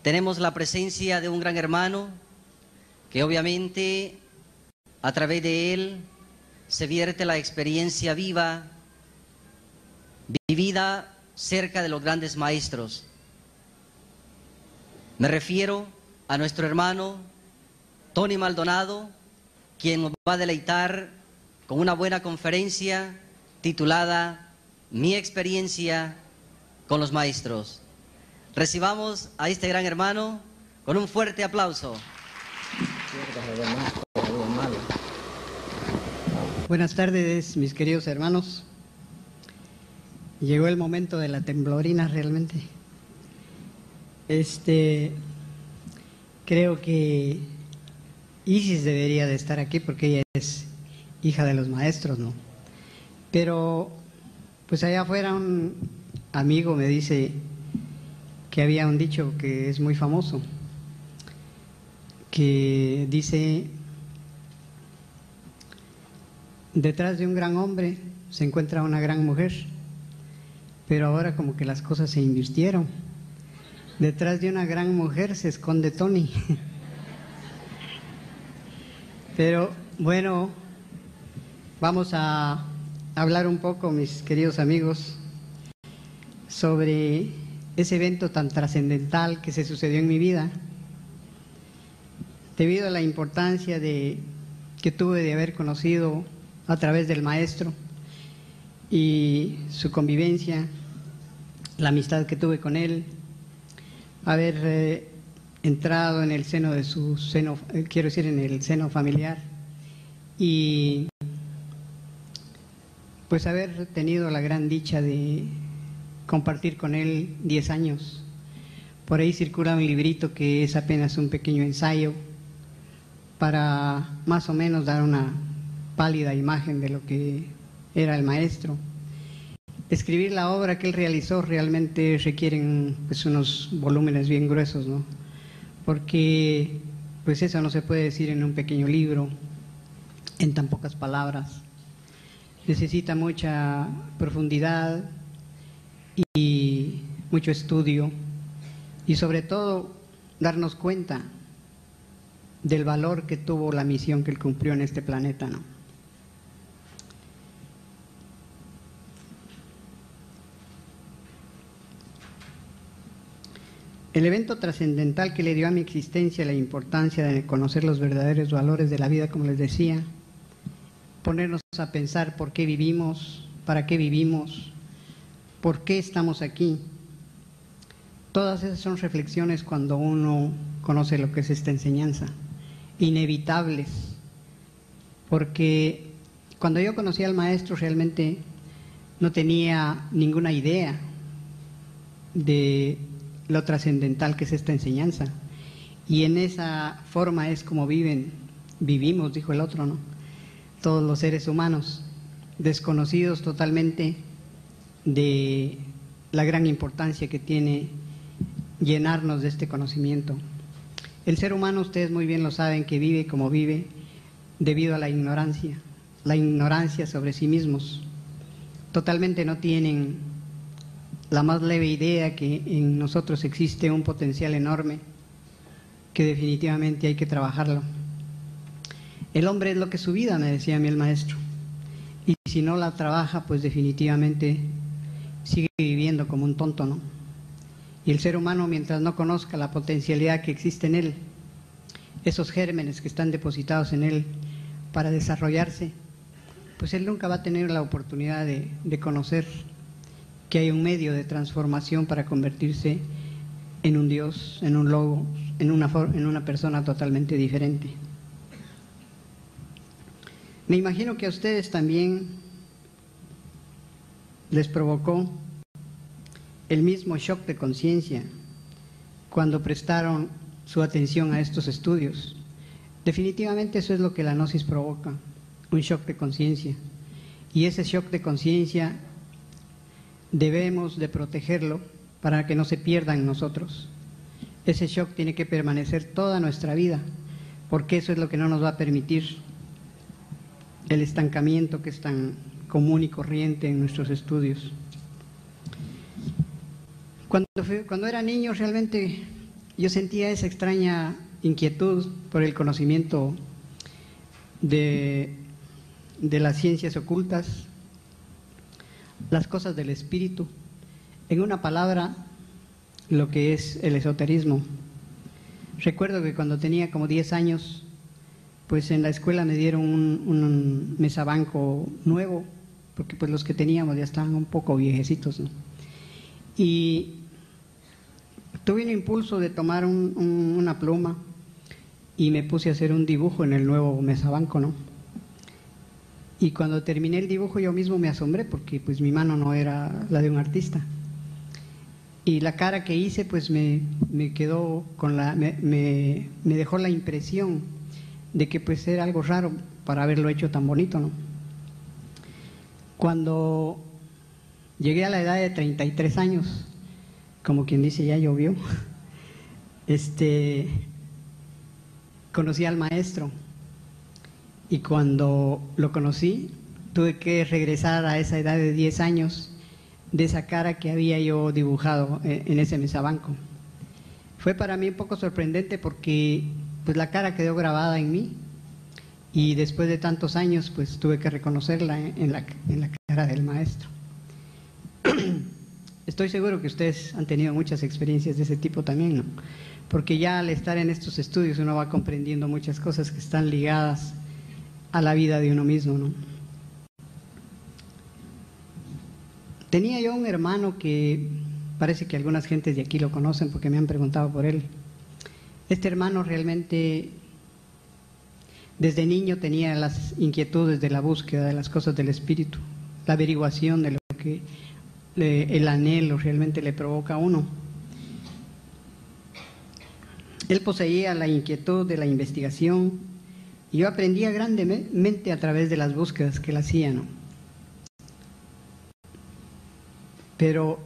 Tenemos la presencia de un gran hermano que obviamente a través de él se vierte la experiencia viva, vivida cerca de los grandes maestros. Me refiero a nuestro hermano Tony Maldonado, quien nos va a deleitar con una buena conferencia titulada Mi experiencia con los maestros. Recibamos a este gran hermano con un fuerte aplauso. Buenas tardes, mis queridos hermanos. Llegó el momento de la temblorina realmente. Creo que Isis debería de estar aquí porque ella es hija de los maestros, ¿no? Pero pues allá afuera un amigo me dice que había un dicho que es muy famoso, que dice: detrás de un gran hombre se encuentra una gran mujer, pero ahora como que las cosas se invirtieron. Detrás de una gran mujer se esconde Tony. Pero bueno, vamos a hablar un poco, mis queridos amigos, sobre ese evento tan trascendental que se sucedió en mi vida, debido a la importancia que tuve de haber conocido a través del maestro y su convivencia, la amistad que tuve con él, haber entrado en el seno de su seno, quiero decir, en el seno familiar, y pues haber tenido la gran dicha de compartir con él 10 años. Por ahí circula un librito que es apenas un pequeño ensayo para más o menos dar una pálida imagen de lo que era el maestro. Escribir la obra que él realizó realmente requieren pues unos volúmenes bien gruesos, ¿no? Porque pues eso no se puede decir en un pequeño libro, en tan pocas palabras. Necesita mucha profundidad y mucho estudio, y sobre todo darnos cuenta del valor que tuvo la misión que él cumplió en este planeta, ¿no? El evento trascendental que le dio a mi existencia la importancia de conocer los verdaderos valores de la vida, como les decía, ponernos a pensar por qué vivimos, para qué vivimos, por qué estamos aquí. Todas esas son reflexiones cuando uno conoce lo que es esta enseñanza, inevitables, porque cuando yo conocí al maestro realmente no tenía ninguna idea de lo trascendental que es esta enseñanza, y en esa forma es como vivimos, dijo el otro, ¿no? Todos los seres humanos, desconocidos totalmente de la gran importancia que tiene llenarnos de este conocimiento. El ser humano, ustedes muy bien lo saben, que vive como vive debido a la ignorancia sobre sí mismos. Totalmente no tienen la más leve idea que en nosotros existe un potencial enorme que definitivamente hay que trabajarlo. El hombre es lo que es su vida, me decía a mí el maestro, y si no la trabaja, pues definitivamente sigue viviendo como un tonto, ¿no? Y el ser humano, mientras no conozca la potencialidad que existe en él, esos gérmenes que están depositados en él para desarrollarse, pues él nunca va a tener la oportunidad de conocer que hay un medio de transformación para convertirse en un Dios, en un logo, en una persona totalmente diferente. Me imagino que a ustedes también les provocó el mismo shock de conciencia cuando prestaron su atención a estos estudios. Definitivamente eso es lo que la gnosis provoca, un shock de conciencia. Y ese shock de conciencia debemos de protegerlo para que no se pierda en nosotros. Ese shock tiene que permanecer toda nuestra vida, porque eso es lo que no nos va a permitir el estancamiento que es tan común y corriente en nuestros estudios. Cuando era niño realmente yo sentía esa extraña inquietud por el conocimiento de las ciencias ocultas, las cosas del espíritu, en una palabra, lo que es el esoterismo. Recuerdo que cuando tenía como 10 años, pues en la escuela me dieron un mesabanco nuevo, porque pues los que teníamos ya estaban un poco viejecitos, ¿no? Y tuve un impulso de tomar una pluma y me puse a hacer un dibujo en el nuevo mesabanco, ¿no? Y cuando terminé el dibujo yo mismo me asombré porque pues mi mano no era la de un artista. Y la cara que hice pues me quedó me dejó la impresión de que pues era algo raro para haberlo hecho tan bonito, ¿no? Cuando llegué a la edad de 33 años, como quien dice ya llovió, conocí al maestro. Y cuando lo conocí, tuve que regresar a esa edad de 10 años, de esa cara que había yo dibujado en ese mesabanco. Fue para mí un poco sorprendente porque pues la cara quedó grabada en mí y después de tantos años pues tuve que reconocerla en la cara del maestro. Estoy seguro que ustedes han tenido muchas experiencias de ese tipo también, ¿no? Porque ya al estar en estos estudios uno va comprendiendo muchas cosas que están ligadas a la vida de uno mismo, ¿no? Tenía yo un hermano que parece que algunas gentes de aquí lo conocen porque me han preguntado por él. Este hermano realmente desde niño tenía las inquietudes de la búsqueda de las cosas del espíritu, la averiguación de lo que el anhelo realmente le provoca a uno. Él poseía la inquietud de la investigación y yo aprendía grandemente a través de las búsquedas que él hacía, ¿no? Pero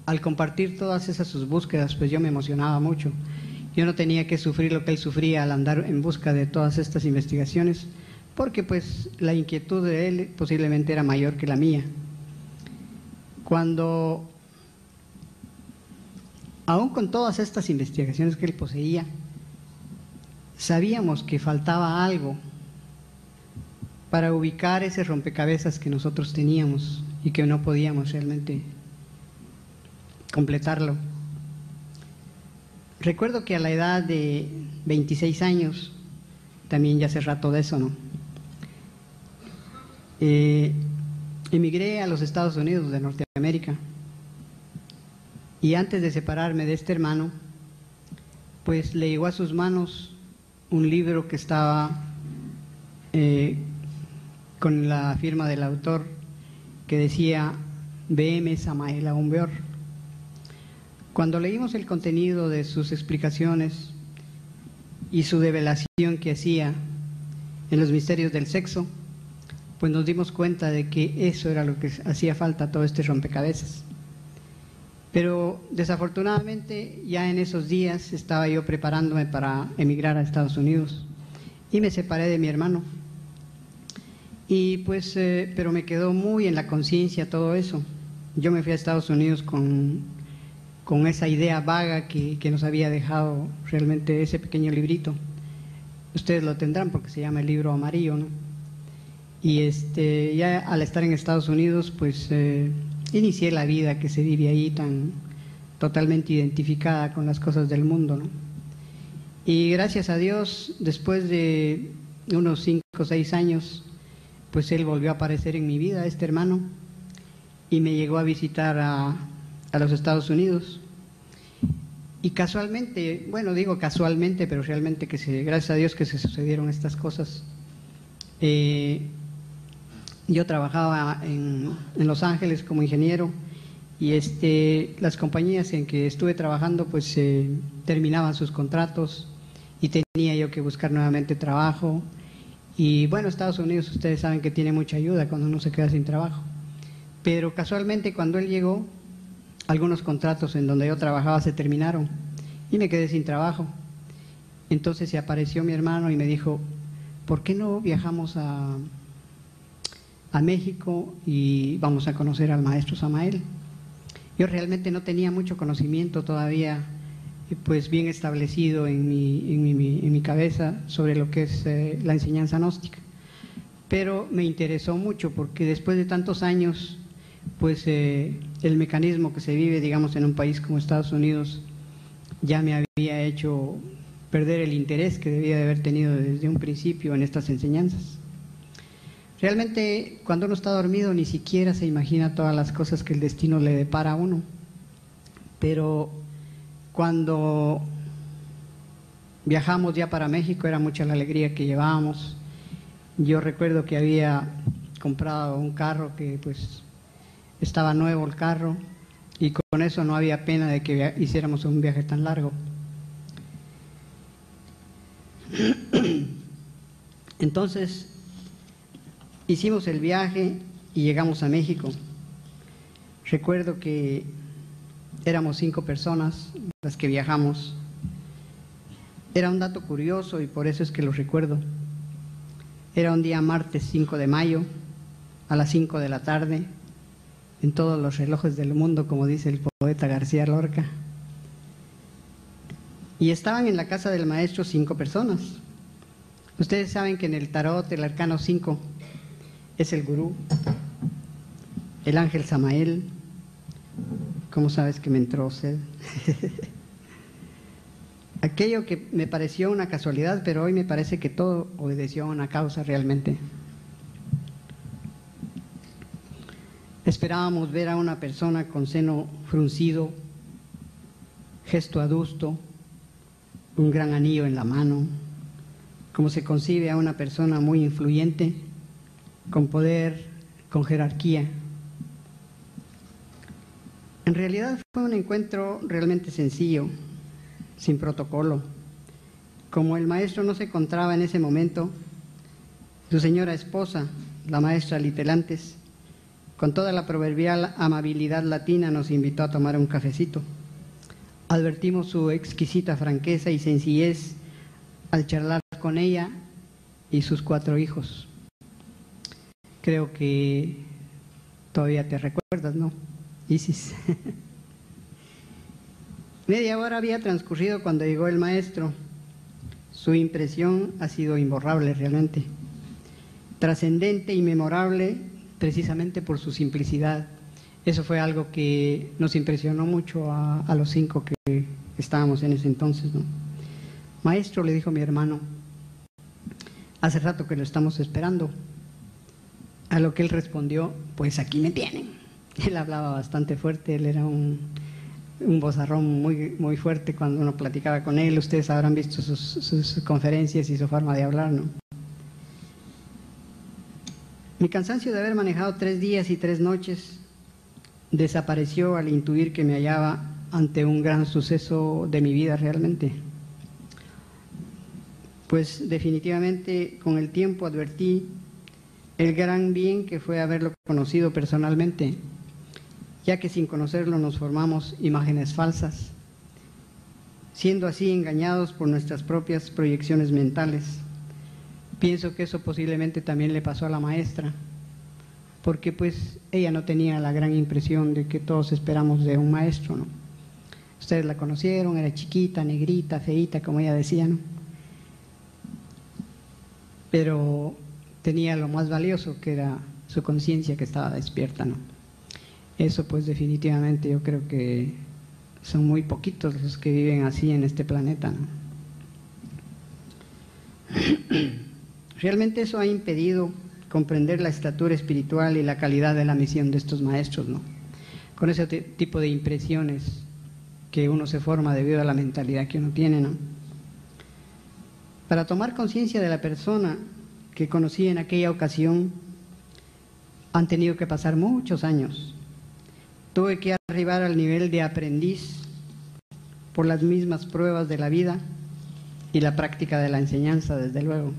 al compartir todas esas sus búsquedas, pues yo me emocionaba mucho. Yo no tenía que sufrir lo que él sufría al andar en busca de todas estas investigaciones, porque pues la inquietud de él posiblemente era mayor que la mía. Cuando, aún con todas estas investigaciones que él poseía, sabíamos que faltaba algo para ubicar ese rompecabezas que nosotros teníamos y que no podíamos realmente completarlo. Recuerdo que a la edad de 26 años, también ya hace rato de eso, ¿no? Emigré a los Estados Unidos de Norteamérica y antes de separarme de este hermano, pues le llegó a sus manos un libro que estaba con la firma del autor que decía B.M. Samael Aún Weor. Cuando leímos el contenido de sus explicaciones y su develación que hacía en los misterios del sexo, pues nos dimos cuenta de que eso era lo que hacía falta a todo este rompecabezas. Pero desafortunadamente ya en esos días estaba yo preparándome para emigrar a Estados Unidos y me separé de mi hermano. Y pues, pero me quedó muy en la conciencia todo eso. Yo me fui a Estados Unidos con esa idea vaga que nos había dejado realmente ese pequeño librito. Ustedes lo tendrán porque se llama El Libro Amarillo, ¿no? Y ya al estar en Estados Unidos, pues inicié la vida que se vive ahí tan totalmente identificada con las cosas del mundo, ¿no? Y gracias a Dios, después de unos 5 o 6 años, pues él volvió a aparecer en mi vida, este hermano, y me llegó a visitar a los Estados Unidos. Y casualmente, bueno, digo casualmente, pero realmente gracias a Dios que se sucedieron estas cosas. Yo trabajaba en Los Ángeles como ingeniero y las compañías en que estuve trabajando pues terminaban sus contratos y tenía yo que buscar nuevamente trabajo. Y bueno, Estados Unidos ustedes saben que tiene mucha ayuda cuando uno se queda sin trabajo. Pero casualmente cuando él llegó, algunos contratos en donde yo trabajaba se terminaron y me quedé sin trabajo. Entonces se apareció mi hermano y me dijo, ¿por qué no viajamos a México y vamos a conocer al maestro Samael? Yo realmente no tenía mucho conocimiento todavía, pues bien establecido en mi cabeza sobre lo que es la enseñanza gnóstica. Pero me interesó mucho porque después de tantos años, pues el mecanismo que se vive, digamos, en un país como Estados Unidos, ya me había hecho perder el interés que debía de haber tenido desde un principio en estas enseñanzas. Realmente, cuando uno está dormido, ni siquiera se imagina todas las cosas que el destino le depara a uno. Pero cuando viajamos ya para México, era mucha la alegría que llevábamos. Yo recuerdo que había comprado un carro que pues estaba nuevo el carro, y con eso no había pena de que hiciéramos un viaje tan largo. Entonces hicimos el viaje y llegamos a México. Recuerdo que éramos 5 personas las que viajamos. Era un dato curioso y por eso es que lo recuerdo. Era un día martes 5 de mayo, a las 5 de la tarde, en todos los relojes del mundo, como dice el poeta García Lorca. Y estaban en la casa del maestro 5 personas. Ustedes saben que en el tarot el arcano 5 es el gurú, el ángel Samael. ¿Cómo sabes que me entró sed? Aquello que me pareció una casualidad, pero hoy me parece que todo obedeció a una causa realmente. Esperábamos ver a una persona con seno fruncido, gesto adusto, un gran anillo en la mano, como se concibe a una persona muy influyente, con poder, con jerarquía. En realidad fue un encuentro realmente sencillo, sin protocolo. Como el maestro no se encontraba en ese momento, su señora esposa, la maestra Litelantes, con toda la proverbial amabilidad latina, nos invitó a tomar un cafecito. Advertimos su exquisita franqueza y sencillez al charlar con ella y sus 4 hijos. Creo que todavía te recuerdas, ¿no, Isis? Media hora había transcurrido cuando llegó el maestro. Su impresión ha sido imborrable realmente, trascendente y memorable precisamente por su simplicidad. Eso fue algo que nos impresionó mucho a los 5 que estábamos en ese entonces, ¿no? Maestro, le dijo mi hermano, hace rato que lo estamos esperando. A lo que él respondió, pues aquí me tienen. Él hablaba bastante fuerte, él era un vozarrón muy fuerte cuando uno platicaba con él. Ustedes habrán visto sus conferencias y su forma de hablar, ¿no? Mi cansancio de haber manejado 3 días y 3 noches desapareció al intuir que me hallaba ante un gran suceso de mi vida realmente. Pues definitivamente con el tiempo advertí el gran bien que fue haberlo conocido personalmente, ya que sin conocerlo nos formamos imágenes falsas, siendo así engañados por nuestras propias proyecciones mentales. Pienso que eso posiblemente también le pasó a la maestra, porque pues ella no tenía la gran impresión de que todos esperamos de un maestro, ¿no? Ustedes la conocieron, era chiquita, negrita, feíta, como ella decía, ¿no? Pero tenía lo más valioso, que era su conciencia, que estaba despierta, ¿no? Eso pues definitivamente yo creo que son muy poquitos los que viven así en este planeta, ¿no? Realmente eso ha impedido comprender la estatura espiritual y la calidad de la misión de estos maestros, ¿no? Con ese tipo de impresiones que uno se forma debido a la mentalidad que uno tiene, ¿no? Para tomar conciencia de la persona que conocí en aquella ocasión, han tenido que pasar muchos años. Tuve que arribar al nivel de aprendiz por las mismas pruebas de la vida y la práctica de la enseñanza, desde luego.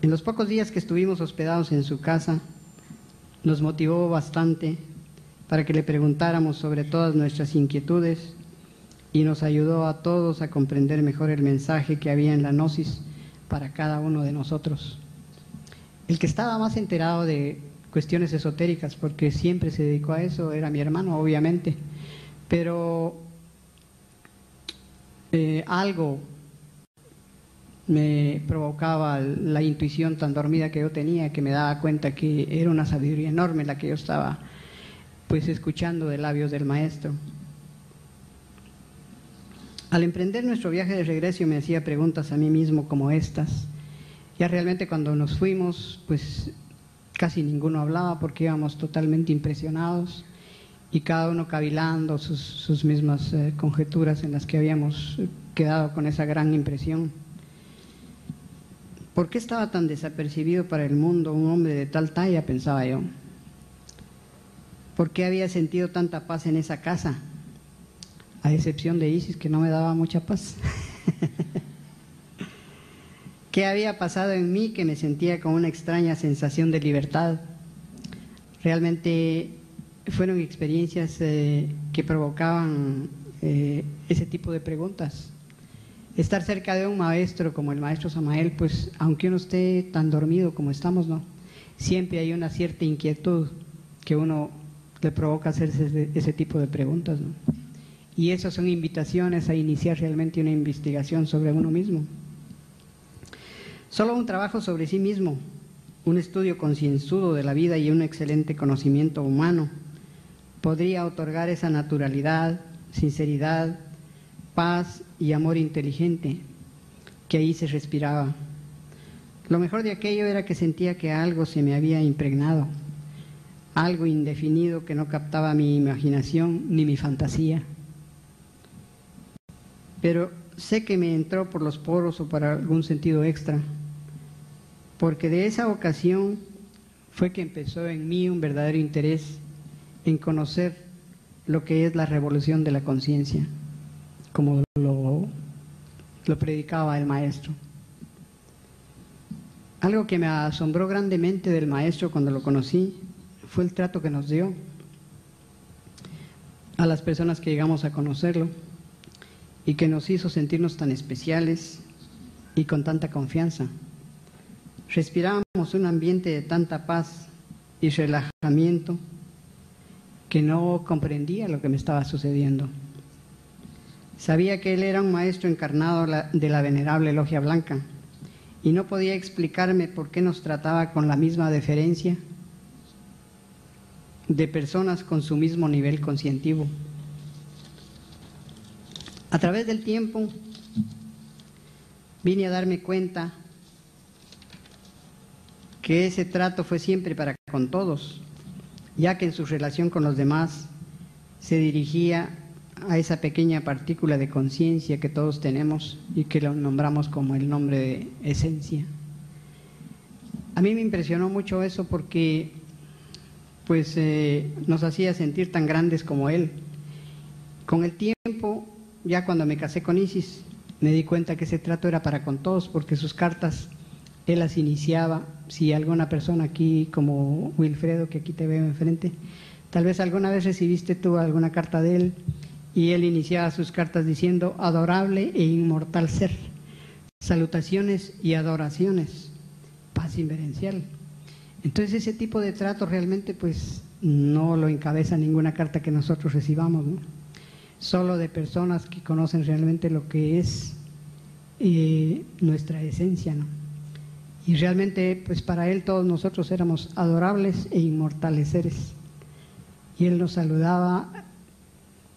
En los pocos días que estuvimos hospedados en su casa, nos motivó bastante para que le preguntáramos sobre todas nuestras inquietudes y nos ayudó a todos a comprender mejor el mensaje que había en la gnosis para cada uno de nosotros. El que estaba más enterado de cuestiones esotéricas, porque siempre se dedicó a eso, era mi hermano, obviamente, pero algo me provocaba la intuición tan dormida que yo tenía, que me daba cuenta que era una sabiduría enorme la que yo estaba pues escuchando de labios del maestro. Al emprender nuestro viaje de regreso me hacía preguntas a mí mismo como estas. Ya realmente cuando nos fuimos, pues casi ninguno hablaba porque íbamos totalmente impresionados y cada uno cavilando sus mismas conjeturas en las que habíamos quedado con esa gran impresión. ¿Por qué estaba tan desapercibido para el mundo un hombre de tal talla?, pensaba yo. ¿Por qué había sentido tanta paz en esa casa? A excepción de Isis, que no me daba mucha paz. ¿Qué había pasado en mí que me sentía con una extraña sensación de libertad? Realmente fueron experiencias que provocaban ese tipo de preguntas. Estar cerca de un maestro como el maestro Samael, pues aunque uno esté tan dormido como estamos, ¿no?, siempre hay una cierta inquietud que uno le provoca hacerse ese tipo de preguntas, ¿no? Y esas son invitaciones a iniciar realmente una investigación sobre uno mismo. Solo un trabajo sobre sí mismo, un estudio concienzudo de la vida y un excelente conocimiento humano podría otorgar esa naturalidad, sinceridad, paz y amor inteligente que ahí se respiraba. Lo mejor de aquello era que sentía que algo se me había impregnado, algo indefinido que no captaba mi imaginación ni mi fantasía. Pero sé que me entró por los poros o por algún sentido extra, porque de esa ocasión fue que empezó en mí un verdadero interés en conocer lo que es la revolución de la conciencia, como lo predicaba el maestro. Algo que me asombró grandemente del maestro cuando lo conocí fue el trato que nos dio a las personas que llegamos a conocerlo y que nos hizo sentirnos tan especiales y con tanta confianza. Respirábamos un ambiente de tanta paz y relajamiento que no comprendía lo que me estaba sucediendo. Sabía que él era un maestro encarnado de la venerable Logia Blanca y no podía explicarme por qué nos trataba con la misma deferencia de personas con su mismo nivel conscientivo. A través del tiempo vine a darme cuenta que ese trato fue siempre para con todos, ya que en su relación con los demás se dirigía a esa pequeña partícula de conciencia que todos tenemos y que lo nombramos como el nombre de esencia. A mí me impresionó mucho eso porque pues nos hacía sentir tan grandes como él. Con el tiempo, ya cuando me casé con Isis, me di cuenta que ese trato era para con todos, porque sus cartas él las iniciaba. Si alguna persona aquí, como Wilfredo, que aquí te veo enfrente, tal vez alguna vez recibiste tú alguna carta de él, y él iniciaba sus cartas diciendo: adorable e inmortal ser, salutaciones y adoraciones, paz inverencial. Entonces ese tipo de trato realmente pues no lo encabeza ninguna carta que nosotros recibamos, ¿no? Solo de personas que conocen realmente lo que es nuestra esencia, ¿no? Y realmente pues para él todos nosotros éramos adorables e inmortales seres, y él nos saludaba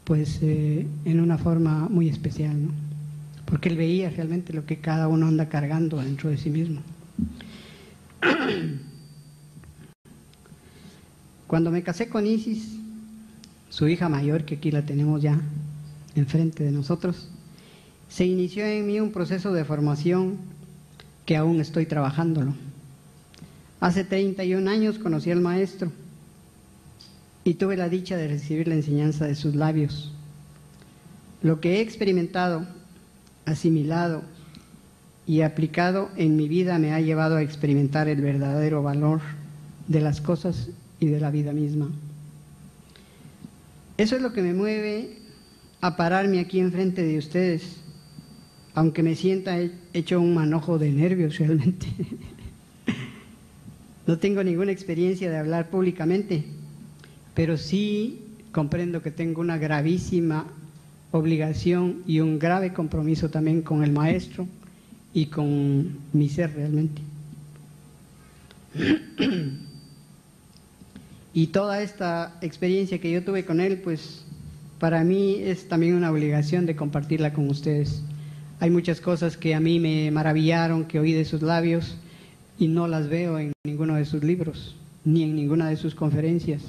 pues en una forma muy especial, ¿no? Porque él veía realmente lo que cada uno anda cargando dentro de sí mismo. Cuando me casé con Isis, su hija mayor, que aquí la tenemos ya enfrente de nosotros, se inició en mí un proceso de formación que aún estoy trabajándolo. Hace 31 años conocí al maestro y tuve la dicha de recibir la enseñanza de sus labios. Lo que he experimentado, asimilado y aplicado en mi vida me ha llevado a experimentar el verdadero valor de las cosas y de la vida misma. Eso es lo que me mueve a pararme aquí enfrente de ustedes, aunque me sienta hecho un manojo de nervios realmente. No tengo ninguna experiencia de hablar públicamente, pero sí comprendo que tengo una gravísima obligación y un grave compromiso también con el maestro y con mi ser realmente. Y toda esta experiencia que yo tuve con él, pues para mí es también una obligación de compartirla con ustedes. Hay muchas cosas que a mí me maravillaron, que oí de sus labios y no las veo en ninguno de sus libros, ni en ninguna de sus conferencias.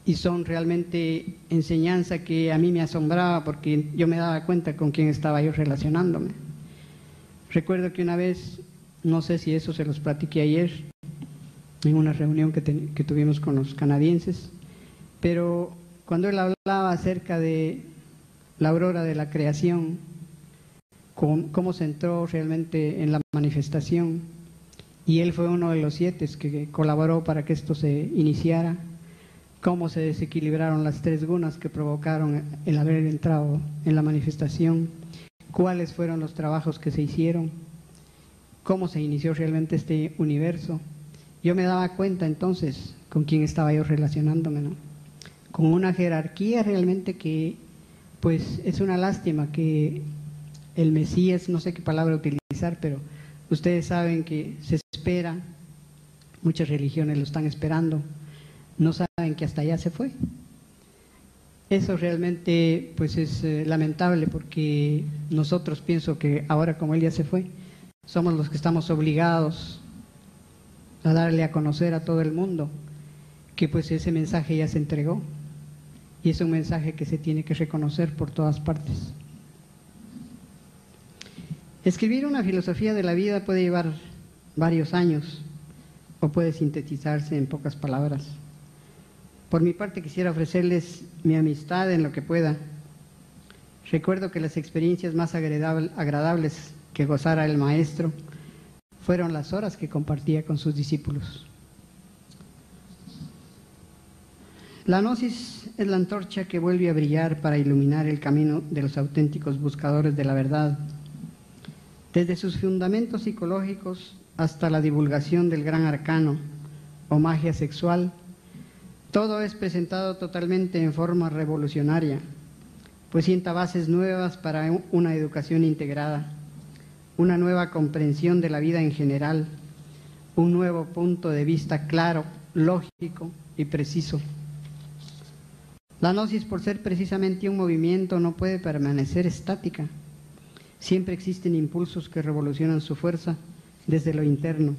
Y son realmente enseñanza que a mí me asombraba porque yo me daba cuenta con quién estaba yo relacionándome. Recuerdo que una vez, no sé si eso se los platiqué ayer, en una reunión que tuvimos con los canadienses, pero cuando él hablaba acerca de la aurora de la creación, cómo se entró realmente en la manifestación, y él fue uno de los 7 que colaboró para que esto se iniciara, cómo se desequilibraron las 3 gunas que provocaron el haber entrado en la manifestación, cuáles fueron los trabajos que se hicieron, cómo se inició realmente este universo. Yo me daba cuenta entonces con quién estaba yo relacionándome, ¿no? Con una jerarquía realmente que, pues, es una lástima que el Mesías, no sé qué palabra utilizar, pero ustedes saben que se espera, muchas religiones lo están esperando, no saben que hasta allá se fue. Eso realmente, pues, es lamentable porque nosotros, pienso que ahora como él ya se fue, somos los que estamos obligados a darle a conocer a todo el mundo que pues ese mensaje ya se entregó y es un mensaje que se tiene que reconocer por todas partes. Escribir una filosofía de la vida puede llevar varios años o puede sintetizarse en pocas palabras. Por mi parte quisiera ofrecerles mi amistad en lo que pueda. Recuerdo que las experiencias más agradables que gozara el maestro fueron las horas que compartía con sus discípulos. La gnosis es la antorcha que vuelve a brillar para iluminar el camino de los auténticos buscadores de la verdad. Desde sus fundamentos psicológicos hasta la divulgación del gran arcano o magia sexual, todo es presentado totalmente en forma revolucionaria, pues sienta bases nuevas para una educación integrada, una nueva comprensión de la vida en general, un nuevo punto de vista claro, lógico y preciso. La gnosis, por ser precisamente un movimiento, no puede permanecer estática. Siempre existen impulsos que revolucionan su fuerza desde lo interno.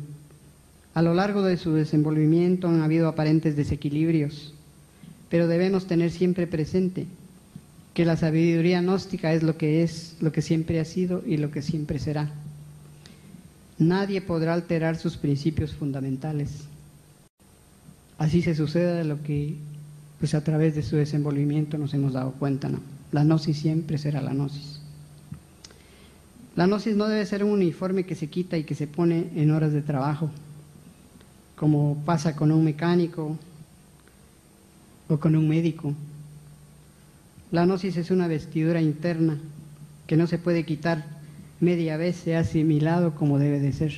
A lo largo de su desenvolvimiento han habido aparentes desequilibrios, pero debemos tener siempre presente que la sabiduría gnóstica es, lo que siempre ha sido y lo que siempre será. Nadie podrá alterar sus principios fundamentales. Así se sucede de lo que, pues a través de su desenvolvimiento nos hemos dado cuenta, ¿no? La gnosis siempre será la gnosis. La gnosis no debe ser un uniforme que se quita y que se pone en horas de trabajo, como pasa con un mecánico o con un médico. La gnosis es una vestidura interna que no se puede quitar media vez, se ha asimilado como debe de ser.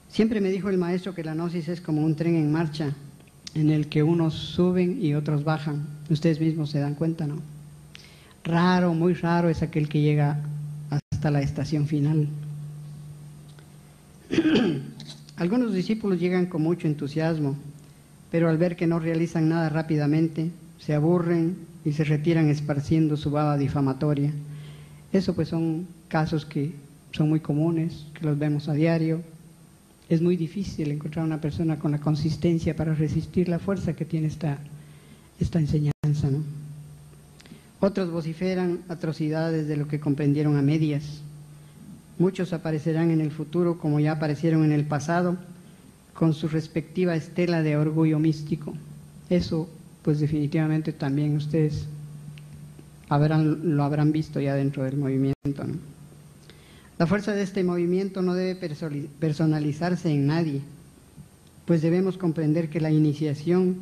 Siempre me dijo el maestro que la gnosis es como un tren en marcha en el que unos suben y otros bajan. Ustedes mismos se dan cuenta, ¿no? Raro, muy raro es aquel que llega hasta la estación final. Algunos discípulos llegan con mucho entusiasmo, pero al ver que no realizan nada rápidamente, se aburren y se retiran esparciendo su baba difamatoria. Eso pues son casos que son muy comunes, que los vemos a diario. Es muy difícil encontrar una persona con la consistencia para resistir la fuerza que tiene esta enseñanza, ¿no? Otros vociferan atrocidades de lo que comprendieron a medias. Muchos aparecerán en el futuro como ya aparecieron en el pasado, con su respectiva estela de orgullo místico. Eso pues definitivamente también ustedes lo habrán visto ya dentro del movimiento, ¿no? La fuerza de este movimiento no debe personalizarse en nadie, pues debemos comprender que la iniciación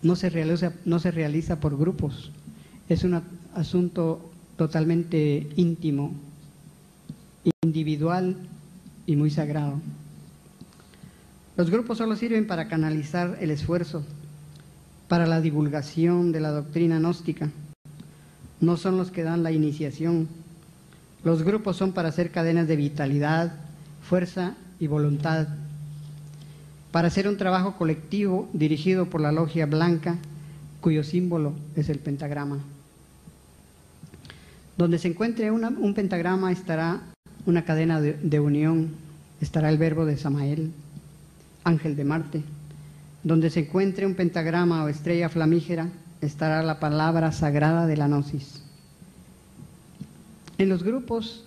no se realiza por grupos, es un asunto totalmente íntimo, individual y muy sagrado. Los grupos solo sirven para canalizar el esfuerzo, para la divulgación de la doctrina gnóstica. No son los que dan la iniciación. Los grupos son para hacer cadenas de vitalidad, fuerza y voluntad, para hacer un trabajo colectivo dirigido por la logia blanca, cuyo símbolo es el pentagrama. Donde se encuentre un pentagrama estará una cadena de unión, estará el verbo de Samael, ángel de Marte. Donde se encuentre un pentagrama o estrella flamígera, estará la palabra sagrada de la gnosis. En los grupos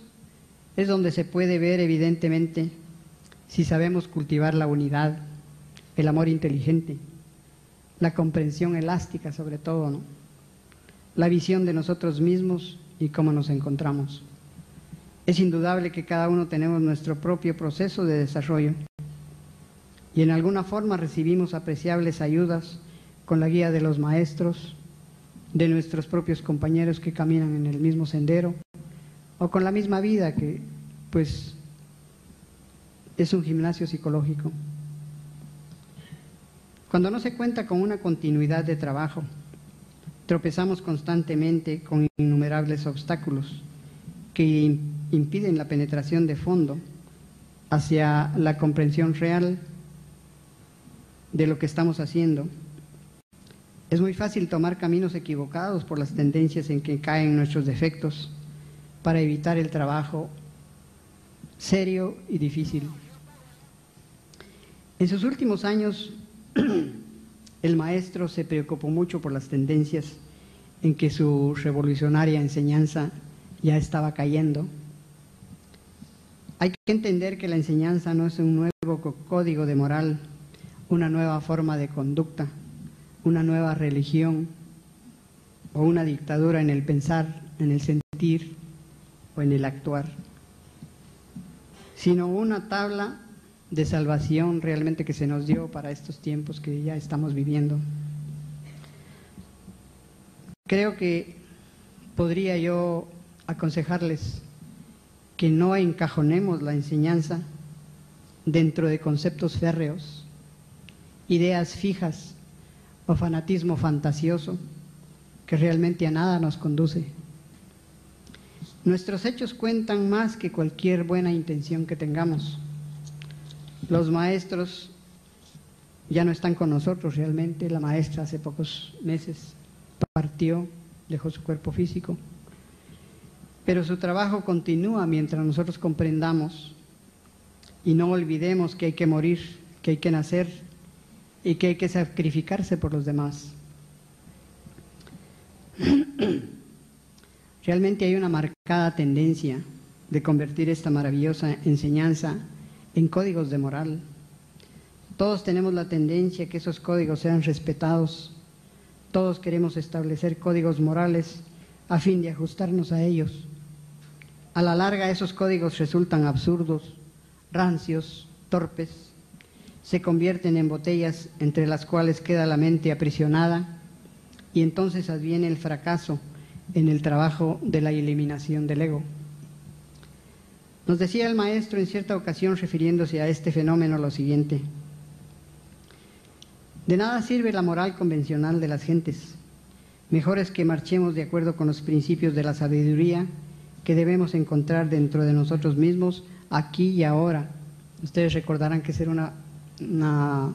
es donde se puede ver evidentemente si sabemos cultivar la unidad, el amor inteligente, la comprensión elástica sobre todo, ¿no? La visión de nosotros mismos y cómo nos encontramos. Es indudable que cada uno tenemos nuestro propio proceso de desarrollo y en alguna forma recibimos apreciables ayudas con la guía de los maestros, de nuestros propios compañeros que caminan en el mismo sendero o con la misma vida que pues es un gimnasio psicológico. Cuando no se cuenta con una continuidad de trabajo, tropezamos constantemente con innumerables obstáculos que impiden la penetración de fondo hacia la comprensión real de lo que estamos haciendo. Es muy fácil tomar caminos equivocados por las tendencias en que caen nuestros defectos para evitar el trabajo serio y difícil. En sus últimos años, el maestro se preocupó mucho por las tendencias en que su revolucionaria enseñanza ya estaba cayendo. Hay que entender que la enseñanza no es un nuevo código de moral, una nueva forma de conducta, una nueva religión o una dictadura en el pensar, en el sentir o en el actuar, sino una tabla de salvación realmente que se nos dio para estos tiempos que ya estamos viviendo. Creo que podría yo aconsejarles que no encajonemos la enseñanza dentro de conceptos férreos, ideas fijas o fanatismo fantasioso que realmente a nada nos conduce. Nuestros hechos cuentan más que cualquier buena intención que tengamos. Los maestros ya no están con nosotros realmente. La maestra hace pocos meses partió, dejó su cuerpo físico, pero su trabajo continúa mientras nosotros comprendamos y no olvidemos que hay que morir, que hay que nacer y que hay que sacrificarse por los demás. Realmente hay una marcada tendencia de convertir esta maravillosa enseñanza en códigos de moral. Todos tenemos la tendencia que esos códigos sean respetados. Todos queremos establecer códigos morales a fin de ajustarnos a ellos. A la larga esos códigos resultan absurdos, rancios, torpes, se convierten en botellas entre las cuales queda la mente aprisionada y entonces adviene el fracaso en el trabajo de la eliminación del ego. Nos decía el maestro en cierta ocasión refiriéndose a este fenómeno lo siguiente: de nada sirve la moral convencional de las gentes. Mejor es que marchemos de acuerdo con los principios de la sabiduría que debemos encontrar dentro de nosotros mismos, aquí y ahora. Ustedes recordarán que esa era una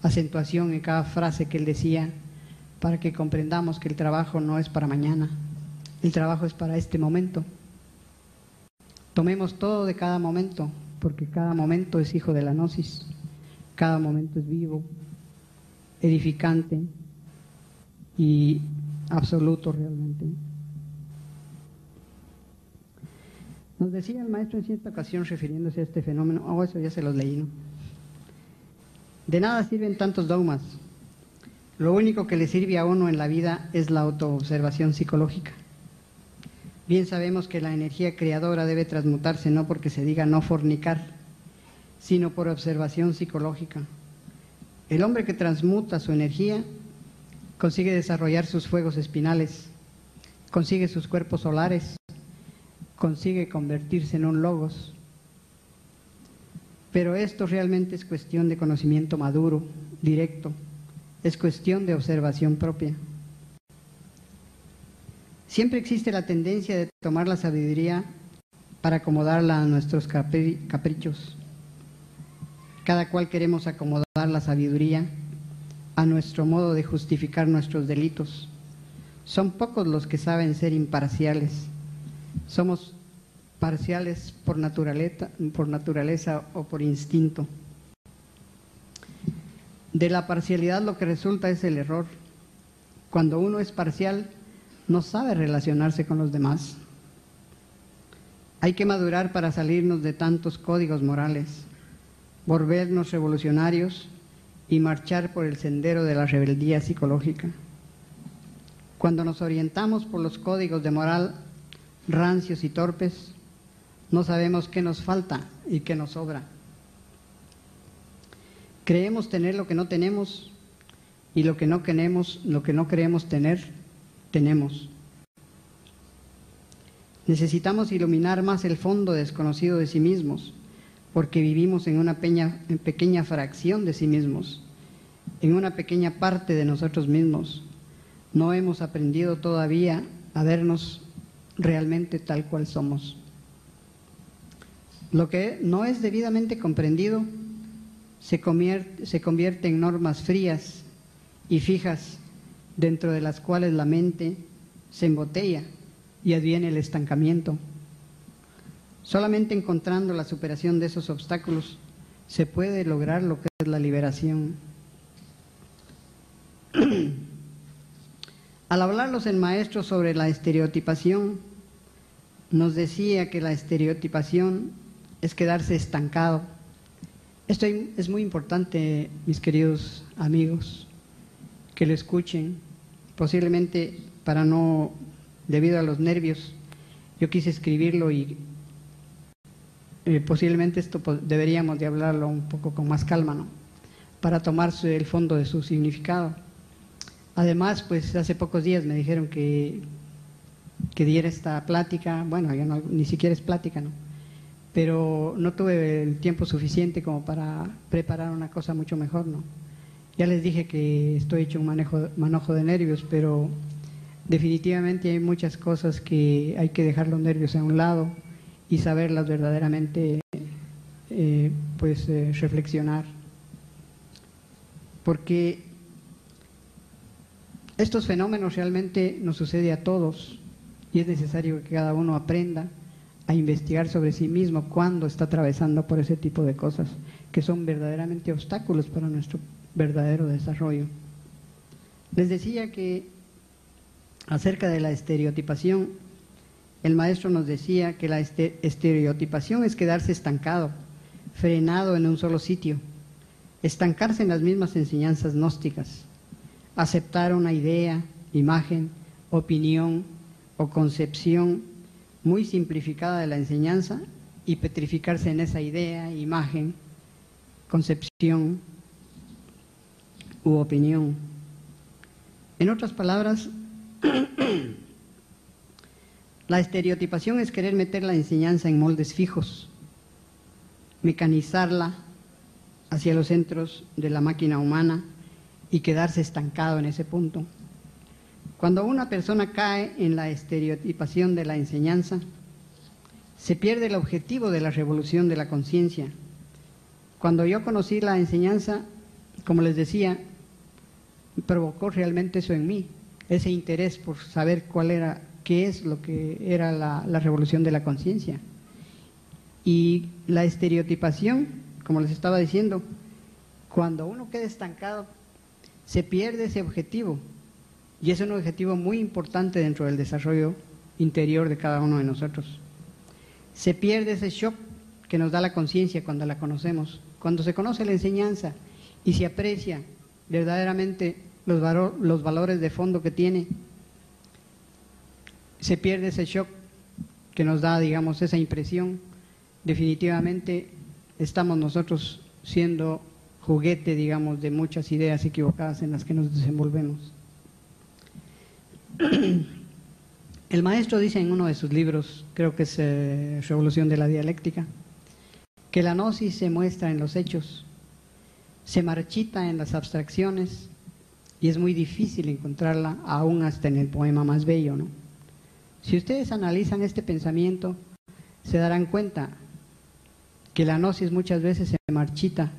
acentuación en cada frase que él decía, para que comprendamos que el trabajo no es para mañana, el trabajo es para este momento. Tomemos todo de cada momento, porque cada momento es hijo de la gnosis, cada momento es vivo, edificante y absoluto realmente. Nos decía el maestro en cierta ocasión, refiriéndose a este fenómeno, eso ya se los leí, ¿no? De nada sirven tantos dogmas. Lo único que le sirve a uno en la vida es la autoobservación psicológica. Bien sabemos que la energía creadora debe transmutarse no porque se diga no fornicar, sino por observación psicológica. El hombre que transmuta su energía consigue desarrollar sus fuegos espinales, consigue sus cuerpos solares, consigue convertirse en un logos. Pero esto realmente es cuestión de conocimiento maduro, directo, es cuestión de observación propia. Siempre existe la tendencia de tomar la sabiduría para acomodarla a nuestros caprichos. Cada cual queremos acomodar la sabiduría a nuestro modo de justificar nuestros delitos. Son pocos los que saben ser imparciales. Somos parciales por naturaleza o por instinto. De la parcialidad lo que resulta es el error. Cuando uno es parcial, no sabe relacionarse con los demás. Hay que madurar para salirnos de tantos códigos morales, volvernos revolucionarios y marchar por el sendero de la rebeldía psicológica. Cuando nos orientamos por los códigos de moral rancios y torpes, no sabemos qué nos falta y qué nos sobra. Creemos tener lo que no tenemos y lo que no creemos tener, tenemos. Necesitamos iluminar más el fondo desconocido de sí mismos, porque vivimos en una pequeña fracción de sí mismos, en una pequeña parte de nosotros mismos. No hemos aprendido todavía a vernos realmente tal cual somos. Lo que no es debidamente comprendido se convierte en normas frías y fijas, dentro de las cuales la mente se embotella y adviene el estancamiento. Solamente encontrando la superación de esos obstáculos se puede lograr lo que es la liberación. Al hablarnos el maestro sobre la estereotipación, nos decía que la estereotipación es quedarse estancado. Esto es muy importante, mis queridos amigos, que lo escuchen. Posiblemente debido a los nervios, yo quise escribirlo y posiblemente esto deberíamos de hablarlo un poco con más calma, ¿no? Para tomarse el fondo de su significado. Además, pues hace pocos días me dijeron que diera esta plática. Bueno, ya no, ni siquiera es plática, ¿no? Pero no tuve el tiempo suficiente como para preparar una cosa mucho mejor, ¿no? Ya les dije que estoy hecho un manojo de nervios, pero definitivamente hay muchas cosas que hay que dejar los nervios a un lado y saberlas verdaderamente reflexionar. Porque estos fenómenos realmente nos suceden a todos y es necesario que cada uno aprenda a investigar sobre sí mismo cuando está atravesando por ese tipo de cosas que son verdaderamente obstáculos para nuestro verdadero desarrollo. Les decía que acerca de la estereotipación, el maestro nos decía que la estereotipación es quedarse estancado, frenado en un solo sitio, estancarse en las mismas enseñanzas gnósticas, aceptar una idea, imagen, opinión o concepción muy simplificada de la enseñanza y petrificarse en esa idea, imagen, concepción u opinión. En otras palabras, la estereotipación es querer meter la enseñanza en moldes fijos, mecanizarla hacia los centros de la máquina humana y quedarse estancado en ese punto. Cuando una persona cae en la estereotipación de la enseñanza, se pierde el objetivo de la revolución de la conciencia. Cuando yo conocí la enseñanza, como les decía, provocó realmente eso en mí, ese interés por saber qué es lo que era la revolución de la conciencia. Y la estereotipación, como les estaba diciendo, cuando uno queda estancado, se pierde ese objetivo. Y es un objetivo muy importante dentro del desarrollo interior de cada uno de nosotros. Se pierde ese shock que nos da la conciencia cuando la conocemos. Cuando se conoce la enseñanza y se aprecia verdaderamente los valores de fondo que tiene, se pierde ese shock que nos da, digamos, esa impresión. Definitivamente estamos nosotros siendo juguete, digamos, de muchas ideas equivocadas en las que nos desenvolvemos. El maestro dice en uno de sus libros, creo que es Revolución de la Dialéctica, que la gnosis se muestra en los hechos, se marchita en las abstracciones y es muy difícil encontrarla aún hasta en el poema más bello, ¿no? Si ustedes analizan este pensamiento, se darán cuenta que la gnosis muchas veces se marchita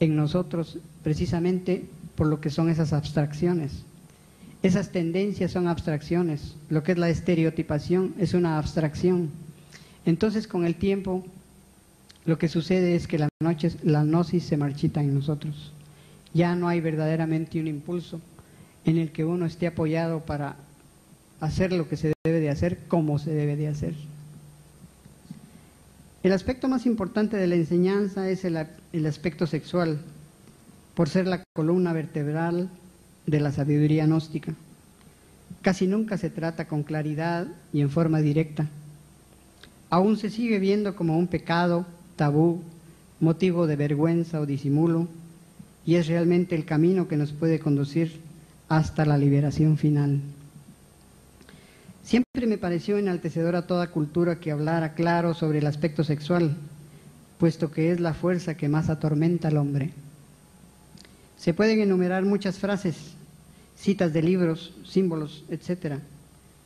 en nosotros precisamente por lo que son esas abstracciones. Esas tendencias son abstracciones. Lo que es la estereotipación es una abstracción. Entonces, con el tiempo, lo que sucede es que la gnosis se marchita en nosotros. Ya no hay verdaderamente un impulso en el que uno esté apoyado para hacer lo que se debe de hacer, como se debe de hacer. El aspecto más importante de la enseñanza es el aspecto sexual, por ser la columna vertebral de la sabiduría gnóstica. Casi nunca se trata con claridad y en forma directa. Aún se sigue viendo como un pecado, tabú, motivo de vergüenza o disimulo, y es realmente el camino que nos puede conducir hasta la liberación final. Siempre me pareció enaltecedor a toda cultura que hablara claro sobre el aspecto sexual, puesto que es la fuerza que más atormenta al hombre. Se pueden enumerar muchas frases, citas de libros, símbolos, etcétera,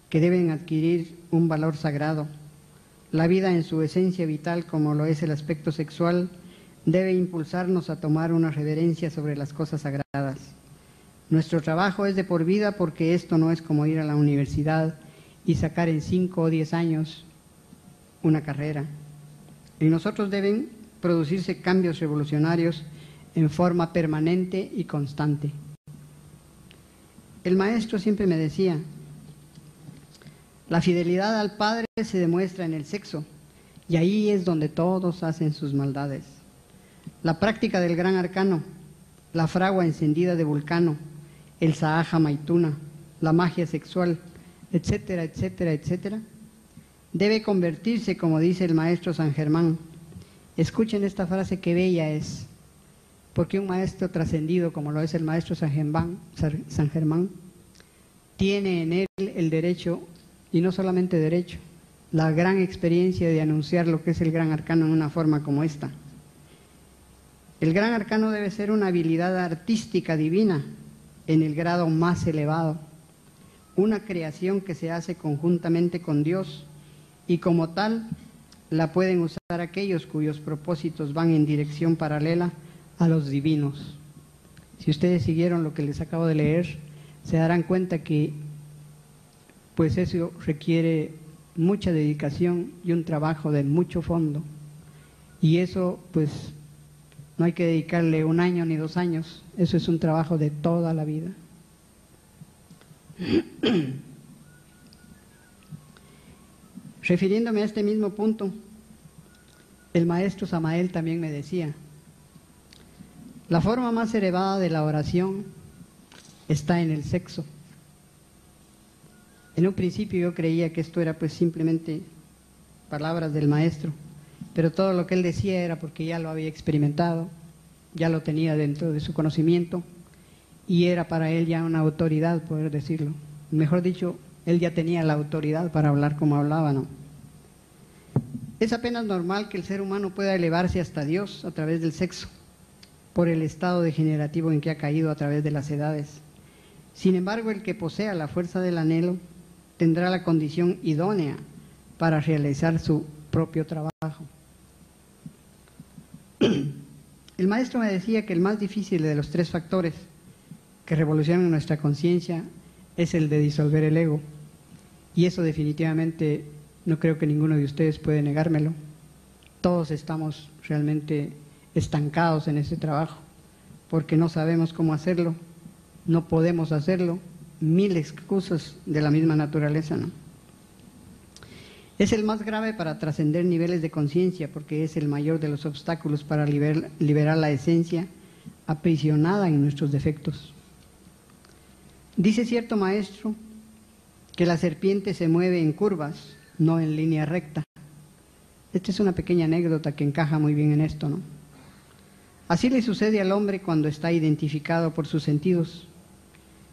que deben adquirir un valor sagrado. La vida en su esencia vital, como lo es el aspecto sexual, debe impulsarnos a tomar una reverencia sobre las cosas sagradas. Nuestro trabajo es de por vida porque esto no es como ir a la universidad y sacar en 5 o 10 años una carrera. En nosotros deben producirse cambios revolucionarios en forma permanente y constante. El maestro siempre me decía, la fidelidad al Padre se demuestra en el sexo, y ahí es donde todos hacen sus maldades. La práctica del gran arcano, la fragua encendida de Vulcano, el Sahaja Maituna, la magia sexual, etcétera, etcétera, etcétera, debe convertirse, como dice el maestro San Germán. Escuchen esta frase, qué bella es, porque un maestro trascendido, como lo es el maestro San Germán, tiene en él el derecho, y no solamente derecho, la gran experiencia de anunciar lo que es el gran arcano en una forma como esta. El gran arcano debe ser una habilidad artística divina en el grado más elevado, una creación que se hace conjuntamente con Dios y como tal la pueden usar aquellos cuyos propósitos van en dirección paralela a los divinos. Si ustedes siguieron lo que les acabo de leer, se darán cuenta que pues eso requiere mucha dedicación y un trabajo de mucho fondo, y eso pues no hay que dedicarle 1 año ni 2 años, eso es un trabajo de toda la vida. Refiriéndome a este mismo punto, el maestro Samael también me decía, la forma más elevada de la oración está en el sexo. En un principio yo creía que esto era pues simplemente palabras del maestro, pero todo lo que él decía era porque ya lo había experimentado, ya lo tenía dentro de su conocimiento y era para él ya una autoridad poder decirlo. Mejor dicho, él ya tenía la autoridad para hablar como hablaba, ¿no? Es apenas normal que el ser humano pueda elevarse hasta Dios a través del sexo, por el estado degenerativo en que ha caído a través de las edades. Sin embargo, el que posea la fuerza del anhelo tendrá la condición idónea para realizar su propio trabajo. El maestro me decía que el más difícil de los 3 factores que revolucionan nuestra conciencia es el de disolver el ego. Y eso definitivamente no creo que ninguno de ustedes puede negármelo. Todos estamos realmente estancados en ese trabajo porque no sabemos cómo hacerlo, no podemos hacerlo, 1000 excusas de la misma naturaleza, ¿no? Es el más grave para trascender niveles de conciencia porque es el mayor de los obstáculos para liberar la esencia aprisionada en nuestros defectos. Dice cierto maestro que la serpiente se mueve en curvas, no en línea recta. Esta es una pequeña anécdota que encaja muy bien en esto, ¿no? Así le sucede al hombre cuando está identificado por sus sentidos.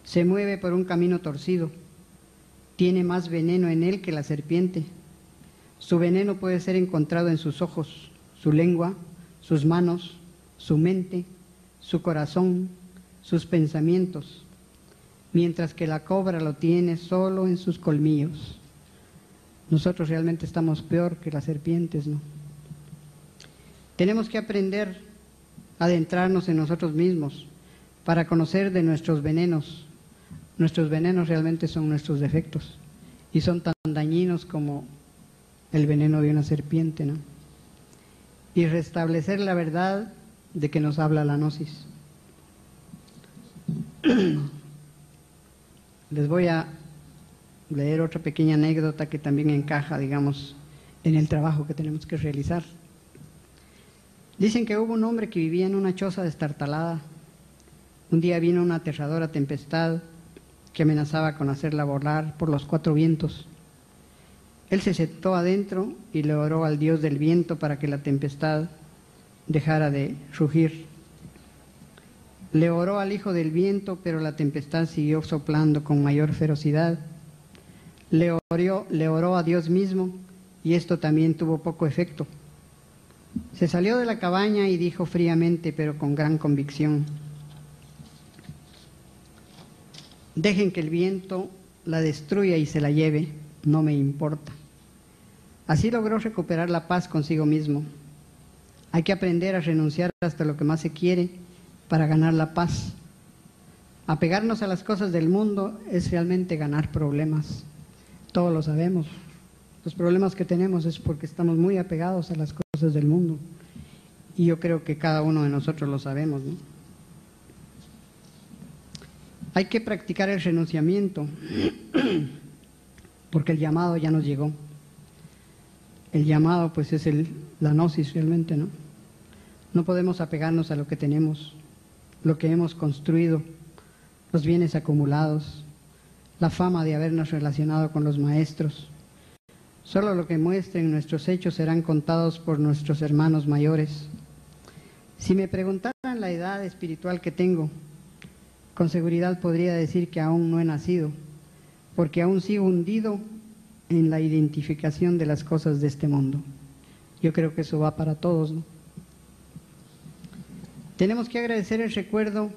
Se mueve por un camino torcido. Tiene más veneno en él que la serpiente. Su veneno puede ser encontrado en sus ojos, su lengua, sus manos, su mente, su corazón, sus pensamientos, mientras que la cobra lo tiene solo en sus colmillos. Nosotros realmente estamos peor que las serpientes, ¿no? Tenemos que aprender a adentrarnos en nosotros mismos para conocer de nuestros venenos. Nuestros venenos realmente son nuestros defectos y son tan dañinos como el veneno de una serpiente, ¿no? Y restablecer la verdad de que nos habla la gnosis. Les voy a leer otra pequeña anécdota que también encaja, digamos, en el trabajo que tenemos que realizar. Dicen que hubo un hombre que vivía en una choza destartalada. Un día vino una aterradora tempestad que amenazaba con hacerla volar por los 4 vientos. Él se sentó adentro y le oró al Dios del viento para que la tempestad dejara de rugir. Le oró al Hijo del Viento, pero la tempestad siguió soplando con mayor ferocidad. Le oró a Dios mismo, y esto también tuvo poco efecto. Se salió de la cabaña y dijo fríamente, pero con gran convicción: dejen que el viento la destruya y se la lleve, no me importa. Así logró recuperar la paz consigo mismo. Hay que aprender a renunciar hasta lo que más se quiere para ganar la paz. Apegarnos a las cosas del mundo es realmente ganar problemas. Todos lo sabemos. Los problemas que tenemos es porque estamos muy apegados a las cosas del mundo. Y yo creo que cada uno de nosotros lo sabemos, ¿no? Hay que practicar el renunciamiento, porque el llamado ya nos llegó. El llamado pues es la gnosis realmente, ¿no? No podemos apegarnos a lo que tenemos, lo que hemos construido, los bienes acumulados, la fama de habernos relacionado con los maestros. Solo lo que muestren nuestros hechos serán contados por nuestros hermanos mayores. Si me preguntaran la edad espiritual que tengo, con seguridad podría decir que aún no he nacido, porque aún sigo hundido en la identificación de las cosas de este mundo. Yo creo que eso va para todos, ¿no? Tenemos que agradecer el recuerdo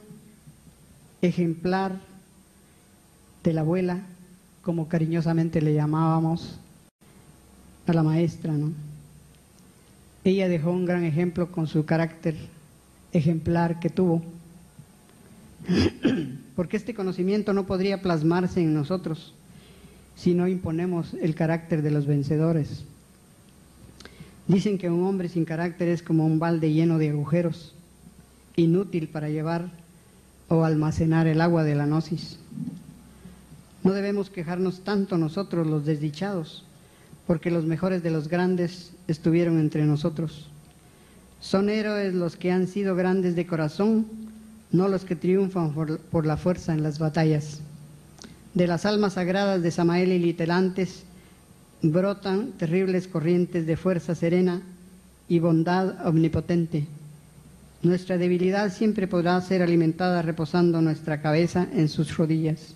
ejemplar de la abuela, como cariñosamente le llamábamos a la maestra, ¿no? Ella dejó un gran ejemplo con su carácter ejemplar que tuvo, porque este conocimiento no podría plasmarse en nosotros si no imponemos el carácter de los vencedores. Dicen que un hombre sin carácter es como un balde lleno de agujeros, inútil para llevar o almacenar el agua de la gnosis. No debemos quejarnos tanto nosotros los desdichados, porque los mejores de los grandes estuvieron entre nosotros. Son héroes los que han sido grandes de corazón, no los que triunfan por la fuerza en las batallas. De las almas sagradas de Samael y Litelantes brotan terribles corrientes de fuerza serena y bondad omnipotente. Nuestra debilidad siempre podrá ser alimentada reposando nuestra cabeza en sus rodillas.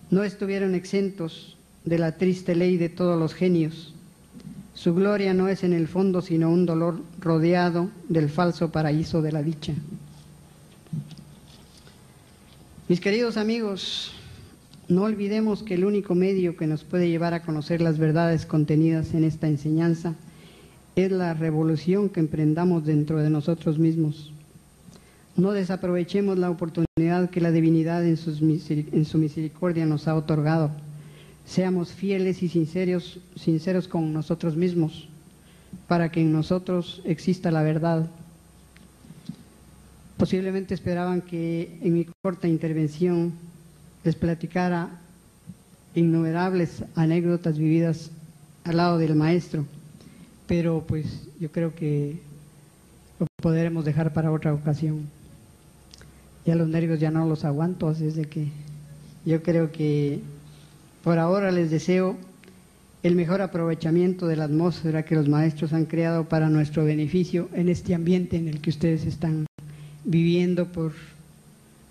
No estuvieron exentos de la triste ley de todos los genios. Su gloria no es en el fondo sino un dolor rodeado del falso paraíso de la dicha. Mis queridos amigos, no olvidemos que el único medio que nos puede llevar a conocer las verdades contenidas en esta enseñanza es la revolución que emprendamos dentro de nosotros mismos. No desaprovechemos la oportunidad que la divinidad en su misericordia nos ha otorgado. Seamos fieles y sinceros con nosotros mismos, para que en nosotros exista la verdad. Posiblemente esperaban que en mi corta intervención les platicara innumerables anécdotas vividas al lado del maestro, pero pues yo creo que lo podremos dejar para otra ocasión. Ya los nervios ya no los aguanto, así es de que yo creo que por ahora les deseo el mejor aprovechamiento de la atmósfera que los maestros han creado para nuestro beneficio en este ambiente en el que ustedes están viviendo por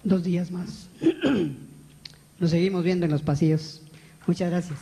2 días más. Nos seguimos viendo en los pasillos. Muchas gracias.